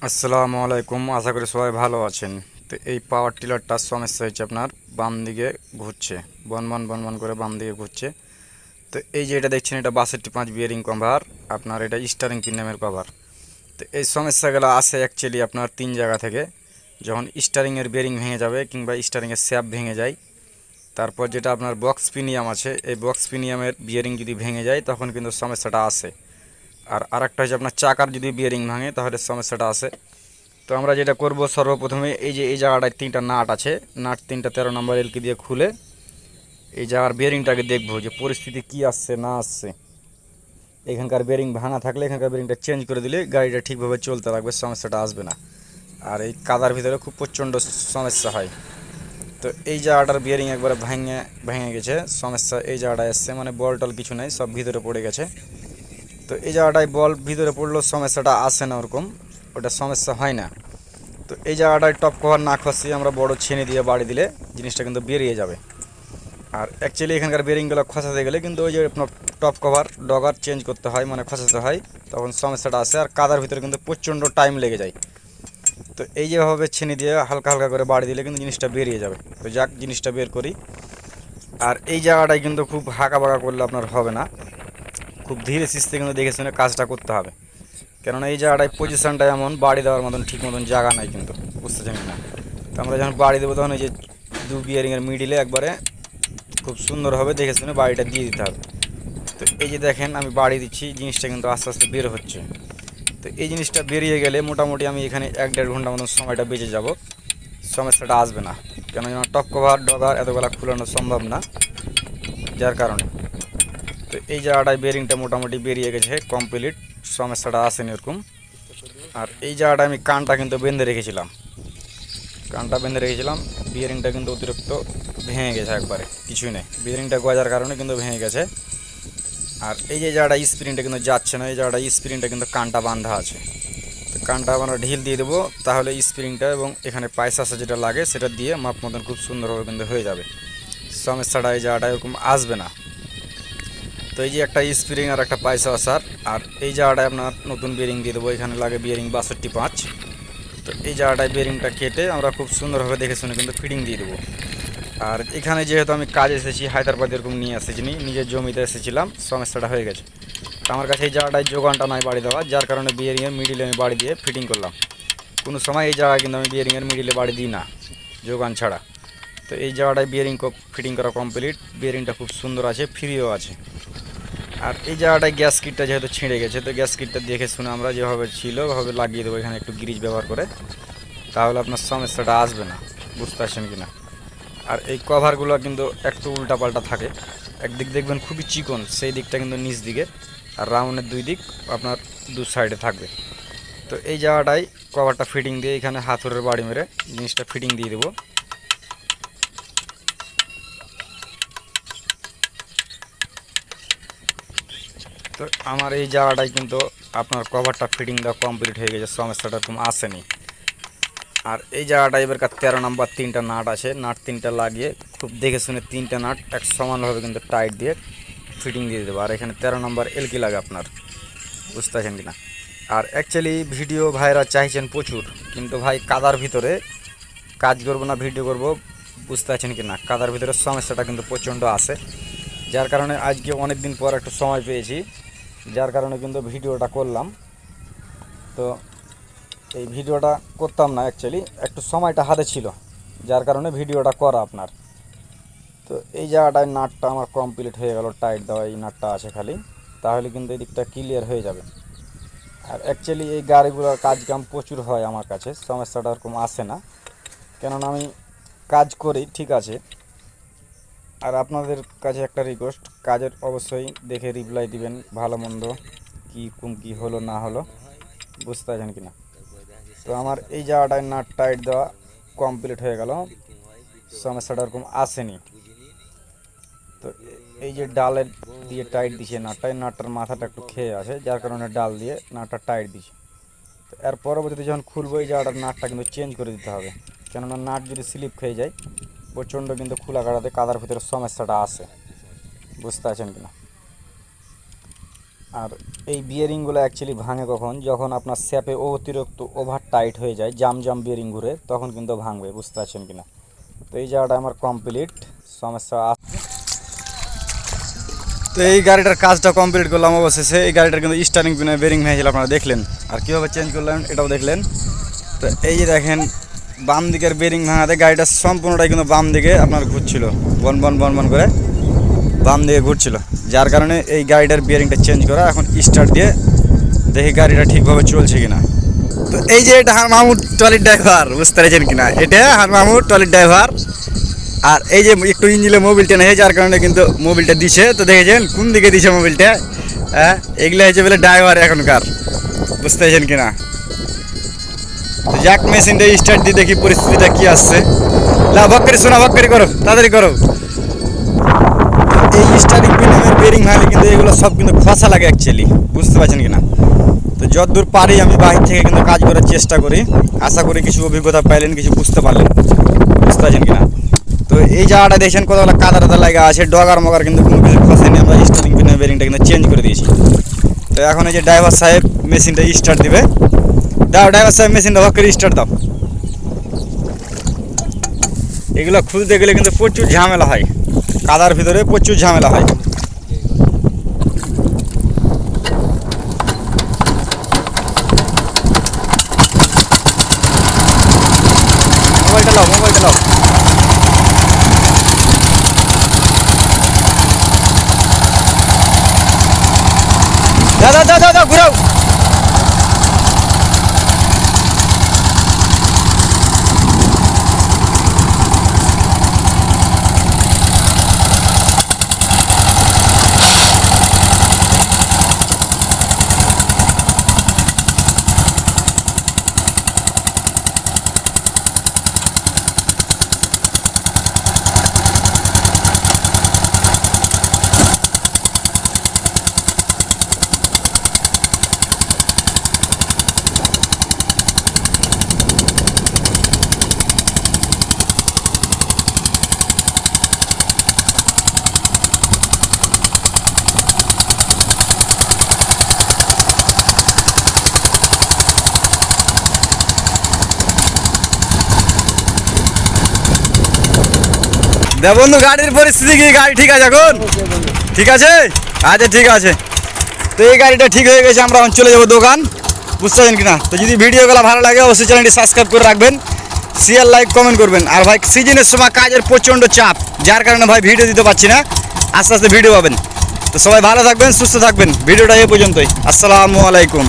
আসসালামু আলাইকুম, আশা করি সবাই ভালো আছেন। তো এই পাওয়ার টিলারটার সমস্যা হচ্ছে আপনার বাম দিকে ঘুরছে, বন বন বন করে বাম দিকে ঘুরছে। তো এই যে এটা দেখছেন, এটা 62.5 বিয়ারিং কভার, আপনার এটা স্টারিং পিন নামের কভার। তো এই সমস্যাগুলো আসে অ্যাকচুয়ালি আপনার তিন জায়গা থেকে। যখন স্টারিংয়ের বিয়ারিং ভেঙে যাবে কিংবা স্টারিংয়ের শ্যাফট ভেঙে যায়, তারপর যেটা আপনার বক্স পিনিয়াম আছে, এই বক্স পিনিয়ামের বিয়ারিং যদি ভেঙে যায় তখন কিন্তু সমস্যাটা আসে। আর আরেকটা হচ্ছে আপনার চাকার যদি বিয়ারিং ভাঙে তাহলে সমস্যাটা আসে। তো আমরা যেটা করব, সর্বপ্রথমে এই যে এই জায়গাটায় তিনটা নাট আছে, নাট তিনটা 13 নম্বর এলকি দিয়ে খুলে এই জায়গার বেয়ারিংটাকে দেখবো যে পরিস্থিতি কি আসছে না আসছে। এখানকার বেয়ারিং ভাঙা থাকলে এখানকার বেয়ারিংটা চেঞ্জ করে দিলে গাড়িটা ঠিকভাবে চলতে থাকবে, সমস্যাটা আসবে না। আর এই কাদার ভিতরে খুব প্রচণ্ড সমস্যা হয়। তো এই জায়গাটার বিয়ারিং একবারে ভেঙে ভেঙে গেছে, সমস্যা এই জায়গাটায় এসছে, মানে বল টল কিছু নেই, সব ভিতরে পড়ে গেছে। তো এই জায়গাটায় বল ভিতরে পড়লেও সমস্যাটা আসে না, ওরকম ওটা সমস্যা হয় না। তো এই জায়গাটায় টপ কভার না খসিয়ে আমরা বড় ছেনে দিয়ে বাড়ি দিলে জিনিসটা কিন্তু বেরিয়ে যাবে। আর অ্যাকচুয়ালি এখানকার বেরিংগুলো খসাতে গেলে কিন্তু ওই যে আপনার টপ কভার ডগার চেঞ্জ করতে হয়, মানে খসাতে হয়, তখন সমস্যাটা আসে। আর কাদার ভিতরে কিন্তু প্রচণ্ড টাইম লেগে যায়। তো এই যেভাবে ছেনে দিয়ে হালকা হালকা করে বাড়ি দিলে কিন্তু জিনিসটা বেরিয়ে যাবে। তো যাক, জিনিসটা বের করি। আর এই জায়গাটায় কিন্তু খুব হাঁকা বাঁকা করলে আপনার হবে না, খুব ধীরে সিস্তে কিন্তু দেখে শুনে কাজটা করতে হবে। কেননা এই জায়গাটায় পজিশনটা এমন, বাড়ি দেওয়ার মতন ঠিক মতন জায়গা নাই কিন্তু, বুঝতেছেন না। তো আমরা যখন বাড়ি দেবো তখন এই যে দু বিয়ারিংয়ের মিডিলে একবারে খুব সুন্দরভাবে দেখে শুনে বাড়িটা দিয়ে দিতে হবে। তো এই যে দেখেন আমি বাড়ি দিচ্ছি, জিনিসটা কিন্তু আস্তে আস্তে বের হচ্ছে। তো এই জিনিসটা বেরিয়ে গেলে মোটামুটি আমি এখানে 1-1.5 ঘন্টা মতন সময়টা বেঁচে যাব, সমস্যাটা আসবে না। কেন টপ কভার ডগার এতবেলা খুলানো সম্ভব না, যার কারণে। তো এই জায়গাটায় বেরিংটা মোটামুটি বেরিয়ে গেছে কমপ্লিট, সমস্যাটা আসেনি এরকম। আর এই জায়গাটায় আমি কানটা কিন্তু বেঁধে রেখেছিলাম, কানটা বেঁধে রেখেছিলাম, বিয়ারিংটা কিন্তু অতিরিক্ত ভেঙে গেছে একবারে, কিছুই নেই, বিয়ারিংটা গজার কারণে কিন্তু ভেঙে গেছে। আর এই যে জায়গাটা স্প্রিংটা কিন্তু যাচ্ছে না, এই জায়গাটা স্প্রিংটা কিন্তু কানটা বাঁধা আছে। তো কানটা আমরা ঢিল দিয়ে দেবো, তাহলে স্প্রিংটা এবং এখানে পায়সাসা যেটা লাগে সেটা দিয়ে মাপ মতন খুব সুন্দরভাবে কিন্তু হয়ে যাবে, সমস্যাটা এই জায়গাটা এরকম আসবে না। তো এই যে একটা স্প্রিং আর একটা পায়সা আসার, আর এই জায়গাটায় আপনার নতুন বিয়ারিং দিয়ে দেবো, এখানে লাগে বিয়ারিং 62.5। তো এই জায়গাটায় বিয়ারিংটা কেটে আমরা খুব সুন্দরভাবে দেখে শুনে কিন্তু ফিটিং দিয়ে দেবো। আর এখানে যেহেতু আমি কাজ এসেছি হায়দ্রাবাদ, এরকম নিয়ে এসেছিনি, নিজের জমিতে এসেছিলাম, সমস্যাটা হয়ে গেছে। আমার কাছে এই জায়গাটায় যোগানটা নয় বাড়ি দেওয়া, যার কারণে বিয়ারিংয়ের মিডিলে আমি বাড়ি দিয়ে ফিটিং করলাম। কোনো সময় এই জায়গায় কিন্তু আমি বিয়ারিংয়ের মিডিলে বাড়ি দিই না যোগান ছাড়া। তো এই জায়গাটায় বিয়ারিং ফিটিং করা কমপ্লিট, বিয়ারিংটা খুব সুন্দর আছে, ফ্রিও আছে। আর এই জায়গাটায় গ্যাস কিটটা যেহেতু ছিঁড়ে গেছে, তো গ্যাস কিটটা দেখে শুনে আমরা যেভাবে ছিল ওভাবে লাগিয়ে দেবো, এখানে একটু গ্রিজ ব্যবহার করে, তাহলে আপনার সমস্যাটা আসবে না, বুঝতে পারছেন কি না। আর এই কভারগুলো কিন্তু একটু উল্টাপাল্টা থাকে, একদিক দেখবেন খুবই চিকন, সেই দিকটা কিন্তু নিচ দিকে, আর রাউন্ডের দুই দিক আপনার দু সাইডে থাকবে। তো এই জায়গাটায় কভারটা ফিটিং দিয়ে এখানে হাতুড়ের বাড়ি মেরে জিনিসটা ফিটিং দিয়ে দেবো। তো আমার এই জায়গাটায় কিন্তু আপনার কভারটা ফিটিং দেওয়া কমপ্লিট হয়ে গেছে, সমস্যাটা এরকম আসেনি। আর এই জায়গাটায় এবার 13 নম্বর তিনটা নাট আছে, নাট তিনটা লাগিয়ে খুব দেখে শুনে তিনটা নাট এক সমানভাবে কিন্তু টাইট দিয়ে ফিটিং দিয়ে দেবো। আর এখানে 13 নম্বর এলকি লাগে আপনার, বুঝতে পারছেন কিনা। আর অ্যাকচুয়ালি ভিডিও ভাইরা চাইছেন প্রচুর, কিন্তু ভাই কাদার ভিতরে কাজ করবো না ভিডিও করব, বুঝতে পারছেন কিনা, কাদার ভিতরে সমস্যাটা কিন্তু প্রচণ্ড আসে। যার কারণে আজকে অনেক দিন পর একটু সময় পেয়েছি, যার কারণে কিন্তু ভিডিওটা করলাম। তো এই ভিডিওটা করতাম না অ্যাকচুয়ালি, একটু সময়টা হাতে ছিল, যার কারণে ভিডিওটা করা আপনার। তো এই জায়গাটায় নাটটা আমার কমপ্লিট হয়ে গেল, টাইট দেওয়া এই নাটটা আছে খালি, তাহলে কিন্তু এই দিকটা ক্লিয়ার হয়ে যাবে। আর অ্যাকচুয়ালি এই গাড়িগুলোর কাজ কাম প্রচুর হয় আমার কাছে, সমস্যাটা এরকম আসে না, কেননা আমি কাজ করি, ঠিক আছে। আর আপনাদের কাছে একটা রিকোয়েস্ট, কাজের অবশ্যই দেখে রিপ্লাই দিবেন, ভালো মন্দ কী হলো না হলো, বুঝতে পারছেন কিনা। তো আমার এই জায়গাটায় নাট টাইট দেওয়া কমপ্লিট হয়ে গেল, সমস্যাটা এরকম আসেনি। তো এই যে ডালের দিয়ে টাইট দিছে নাটটায়, নাটটার মাথাটা একটু খেয়ে আছে, যার কারণে ডাল দিয়ে নাটটা টাইট দিছে। তো এর পরবর্তীতে যখন খুলবো এই জায়গাটার নাটটা কিন্তু চেঞ্জ করে দিতে হবে, কেননা নাট যদি স্লিপ খেয়ে যায় প্রচণ্ড কিন্তু খোলা কাটাতে কাদার ভিতরে সমস্যাটা আসে, বুঝতে পারছেন কিনা। আর এই বিয়ারিংগুলো অ্যাকচুয়ালি ভাঙে কখন, যখন আপনার স্যাপে অতিরিক্ত ওভার টাইট হয়ে যায়, জাম জাম বিয়ারিং ঘুরে, তখন কিন্তু ভাঙবে, বুঝতে পারছেন কিনা। তো এই জায়গাটা আমার কমপ্লিট, সমস্যা আছে। তো এই গাড়িটার কাজটা কমপ্লিট করলাম অবশেষে। এই গাড়িটার কিন্তু স্টারিং পিনে বেরিং ভেঙেছিল, আপনারা দেখলেন। আর কীভাবে চেঞ্জ করলাম এটাও দেখলেন। তো এই যে দেখেন বাম দিকের বেরিং ভাঙাতে গাড়িটা সম্পূর্ণটাই কিন্তু বাম দিকে আপনার ঘুরছিল, বন বন বন বন করে বাম দিকে ঘুরছিল, যার কারণে এই গাড়িটার বিয়ারিংটা চেঞ্জ করা। এখন স্টার্ট দিয়ে দেখি গাড়িটা ঠিকভাবে চলছে কিনা। তো এই যে এটা হার মাহমুদ ট্রলির ড্রাইভার, বুঝতে পেরেছেন কিনা, এটা হার মাহমুদ ট্রলির ড্রাইভার। আর এই যে একটু ইঞ্জিনে মোবিলটা নেই, যার কারণে কিন্তু মোবিলটা দিছে। তো দেখেছেন কোন দিকে দিছে মোবিলটা, হ্যাঁ এগুলো হয়েছে বলে ড্রাইভার এখনকার, বুঝতে পেরেছেন কিনা। তো যাক মেশিনটা স্টার্ট দিয়ে দেখি পরিস্থিতিটা কি আসছে। লা ভক্করি শোনা, ভক্করি করো, তাড়াতাড়ি করো। এই স্টারিং পিনের বেরিং ভাঙলে কিন্তু এগুলো সব কিন্তু খসা লাগে অ্যাকচুয়ালি, বুঝতে পারছেন কিনা। তো যতদূর পারি আমি বাইরে থেকে কিন্তু কাজ করার চেষ্টা করি, আশা করি কিছু অভিজ্ঞতা পাইলেন, কিছু বুঝতে পারলেন, বুঝতে পারছেন কিনা। তো এই জায়গাটা দেখছেন কতগুলো কাদা টাদা লাগা আছে, ডগার মগার কিন্তু কোনো কিছু খসেনি। আমরা স্টারিং পিনের বেরিংটা কিন্তু চেঞ্জ করে দিয়েছি। তো এখন এই যে ড্রাইভার সাহেব মেশিনটা স্টার্ট দিবে। দাও ড্রাইভার সাহেব মেশিনটা ভাগ করে স্টার্ট দাও। এগুলো খুলতে গেলে কিন্তু প্রচুর ঝামেলা হয়, কাদার ভিতরে প্রচুর ঝামেলা হয়। মোবাইলটা লাও, মোবাইলটা লাও। দাদা দাদা দাদা ঘুরাও। দে বন্ধু গাড়ির পরিস্থিতি কি, গাড়ি ঠিক আছে এখন? ঠিক আছে, আচ্ছা ঠিক আছে। তো এই গাড়িটা ঠিক হয়ে গেছে, আমরা এখন চলে যাবো দোকান, বুঝতে পারছেন কিনা। তো যদি ভিডিওগুলো ভালো লাগে অবশ্যই চ্যানেলটি সাবস্ক্রাইব করে রাখবেন, শেয়ার লাইক কমেন্ট করবেন। আর ভাই সিজনের সময় কাজের প্রচণ্ড চাপ, যার কারণে ভাই ভিডিও দিতে পারছি না, আস্তে আস্তে ভিডিও পাবেন। তো সবাই ভালো থাকবেন, সুস্থ থাকবেন। ভিডিওটা এই পর্যন্তই, আসসালামু আলাইকুম।